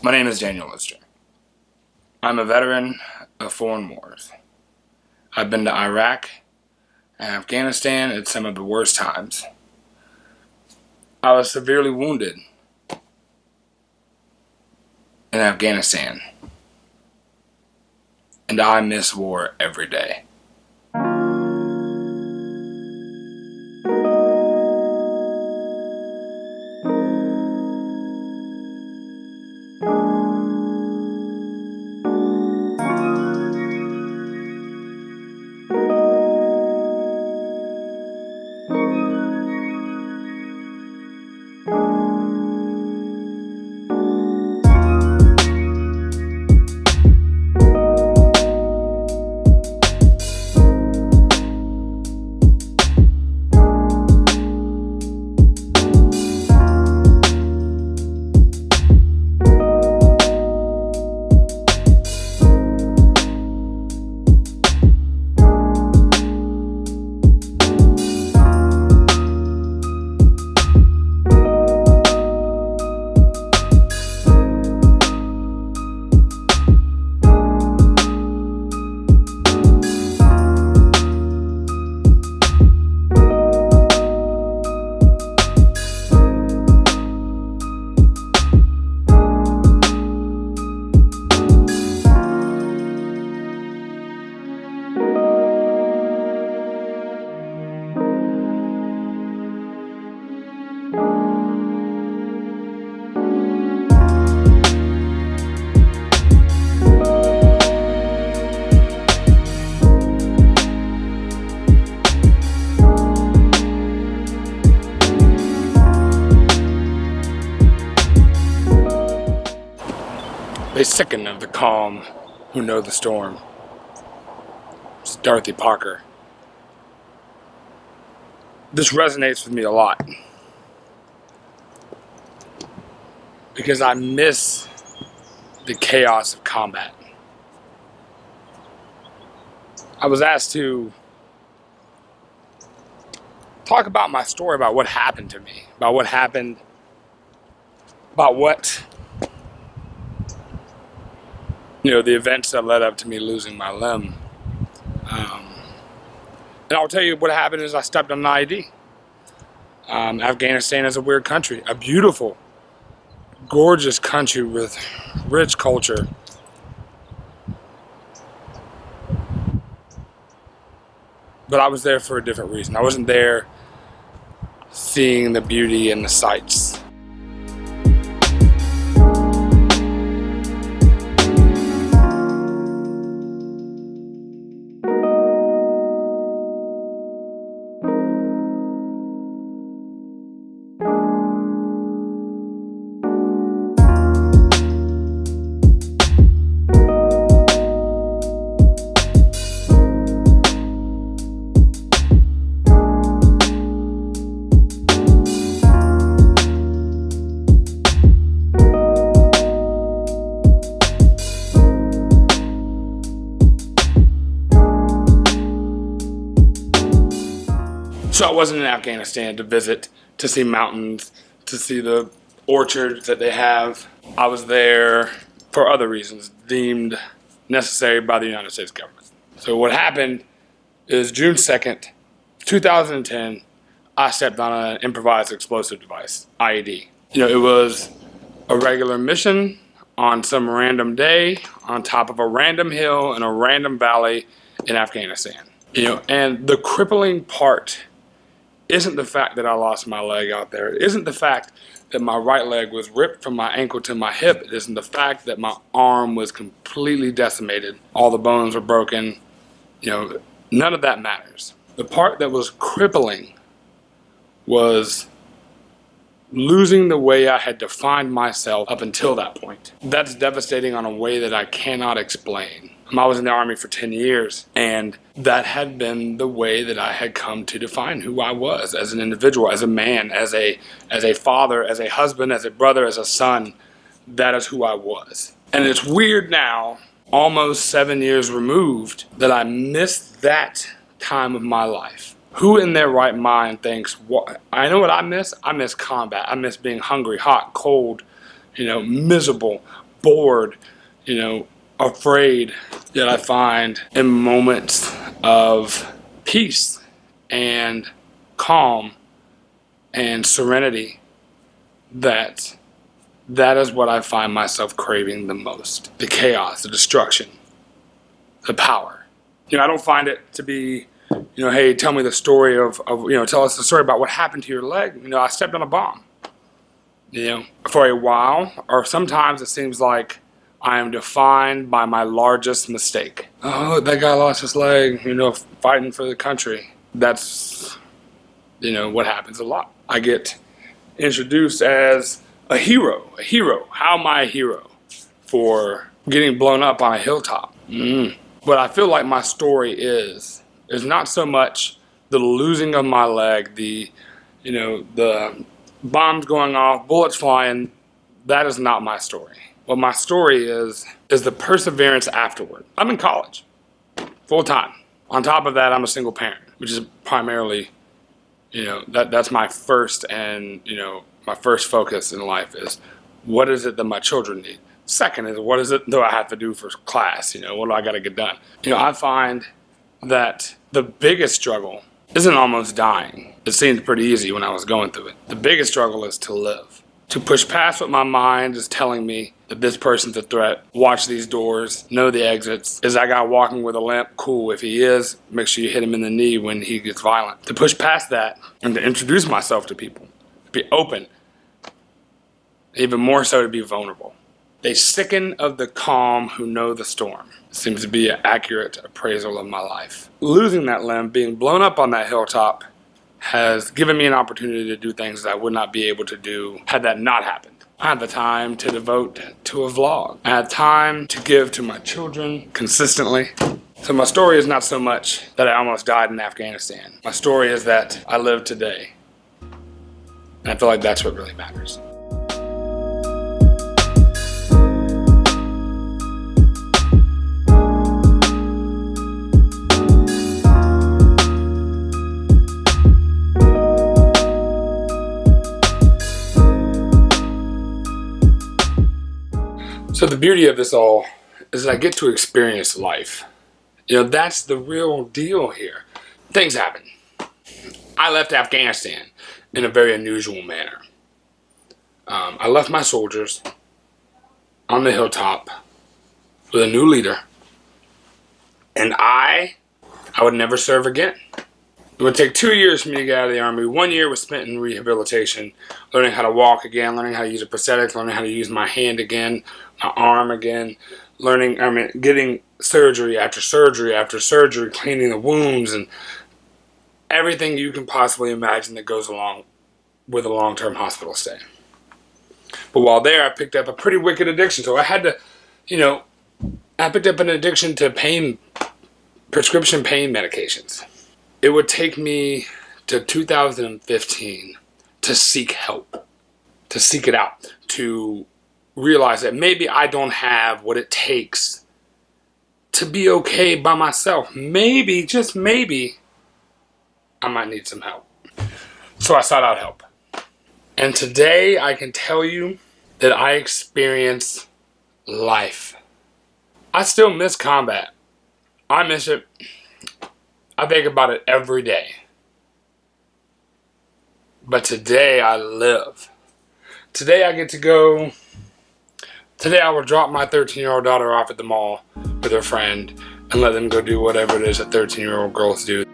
My name is Daniel Lister. I'm a veteran of foreign wars. I've been to Iraq and Afghanistan at some of the worst times. I was severely wounded in Afghanistan, and I miss war every day. They sicken of the calm who know the storm. It's Dorothy Parker. This resonates with me a lot because I miss the chaos of combat. I was asked to talk about my story, about what happened to me, about what the events that led up to me losing my limb. And I'll tell you what happened is I stepped on an IED. Afghanistan is a weird country, a beautiful, gorgeous country with rich culture. But I was there for a different reason. I wasn't there seeing the beauty and the sights. So I wasn't in Afghanistan to visit, to see mountains, to see the orchards that they have. I was there for other reasons deemed necessary by the United States government. So what happened is June 2nd, 2010, I stepped on an improvised explosive device, IED. It was a regular mission on some random day on top of a random hill in a random valley in Afghanistan. And the crippling part isn't the fact that I lost my leg out there. It isn't the fact that my right leg was ripped from my ankle to my hip. It isn't the fact that my arm was completely decimated. All the bones were broken. None of that matters. The part that was crippling was losing the way I had defined myself up until that point. That's devastating on a way that I cannot explain. I was in the Army for 10 years, and that had been the way that I had come to define who I was as an individual, as a man, as a father, as a husband, as a brother, as a son. That is who I was. And it's weird now, almost 7 years removed, that I missed that time of my life. Who in their right mind thinks, I know what I miss? I miss combat. I miss being hungry, hot, cold, miserable, bored, afraid, that I find in moments of peace and calm and serenity, that is what I find myself craving the most. The chaos, the destruction, the power. I don't find it to be, hey, tell me the story of tell us the story about what happened to your leg. I stepped on a bomb. For a while, or sometimes it seems like I am defined by my largest mistake. Oh, look, that guy lost his leg, fighting for the country. That's, what happens a lot. I get introduced as a hero. How am I a hero? For getting blown up on a hilltop. But I feel like my story is not so much the losing of my leg, the bombs going off, bullets flying. That is not my story. What my story is the perseverance afterward. I'm in college, full time. On top of that, I'm a single parent, which is primarily, that's my first and, my first focus in life is what is it that my children need? Second is what is it that I have to do for class? What do I got to get done? I find that the biggest struggle isn't almost dying. It seemed pretty easy when I was going through it. The biggest struggle is to live. To push past what my mind is telling me that this person's a threat. Watch these doors, know the exits. Is that guy walking with a limp? Cool. If he is, make sure you hit him in the knee when he gets violent. To push past that and to introduce myself to people. To be open. Even more so to be vulnerable. They sicken of the calm who know the storm. Seems to be an accurate appraisal of my life. Losing that limb, being blown up on that hilltop, has given me an opportunity to do things that I would not be able to do had that not happened. I had the time to devote to a vlog. I had time to give to my children consistently. So my story is not so much that I almost died in Afghanistan. My story is that I live today. And I feel like that's what really matters. So the beauty of this all is that I get to experience life. That's the real deal here. Things happen. I left Afghanistan in a very unusual manner. I left my soldiers on the hilltop with a new leader, and I would never serve again. It would take 2 years for me to get out of the Army. 1 year was spent in rehabilitation, learning how to walk again, learning how to use a prosthetic, learning how to use my hand again, my arm again, getting surgery after surgery after surgery, cleaning the wounds, and everything you can possibly imagine that goes along with a long-term hospital stay. But while there, I picked up a pretty wicked addiction. So I had to, I picked up an addiction to prescription pain medications. It would take me to 2015 to seek help, to seek it out, to realize that maybe I don't have what it takes to be okay by myself. Maybe, just maybe, I might need some help. So I sought out help. And today I can tell you that I experience life. I still miss combat. I miss it. I think about it every day. But today I live. Today I get to go. Today I will drop my 13-year-old daughter off at the mall with her friend and let them go do whatever it is that 13-year-old girls do.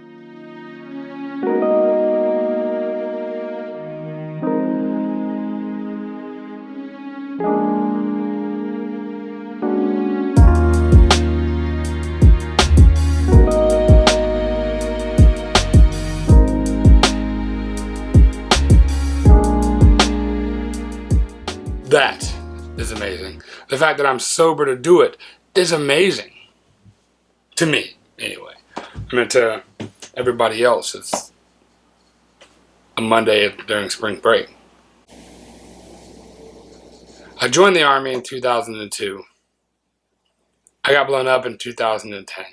That is amazing. The fact that I'm sober to do it is amazing. To me, anyway. To everybody else, it's a Monday during spring break. I joined the Army in 2002. I got blown up in 2010.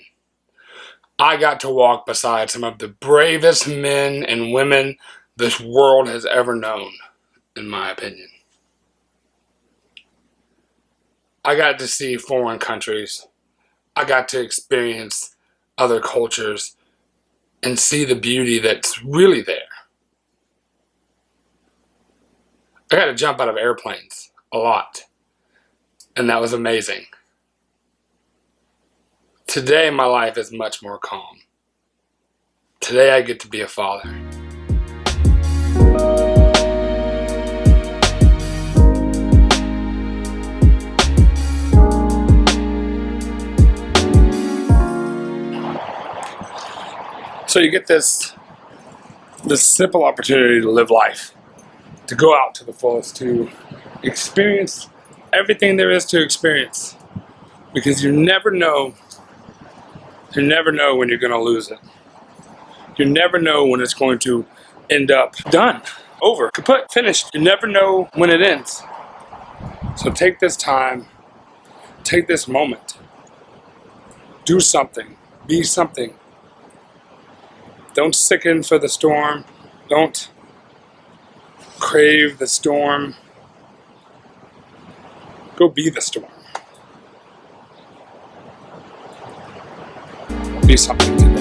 I got to walk beside some of the bravest men and women this world has ever known, in my opinion. I got to see foreign countries. I got to experience other cultures and see the beauty that's really there. I got to jump out of airplanes a lot, and that was amazing. Today, my life is much more calm. Today, I get to be a father. So you get this simple opportunity to live life, to go out to the fullest, to experience everything there is to experience, because you never know when you're going to lose it. You never know when it's going to end up done, over, kaput, finished. You never know when it ends. So take this time, take this moment, do something, be something. Don't sicken for the storm. Don't crave the storm. Go be the storm. Be something today.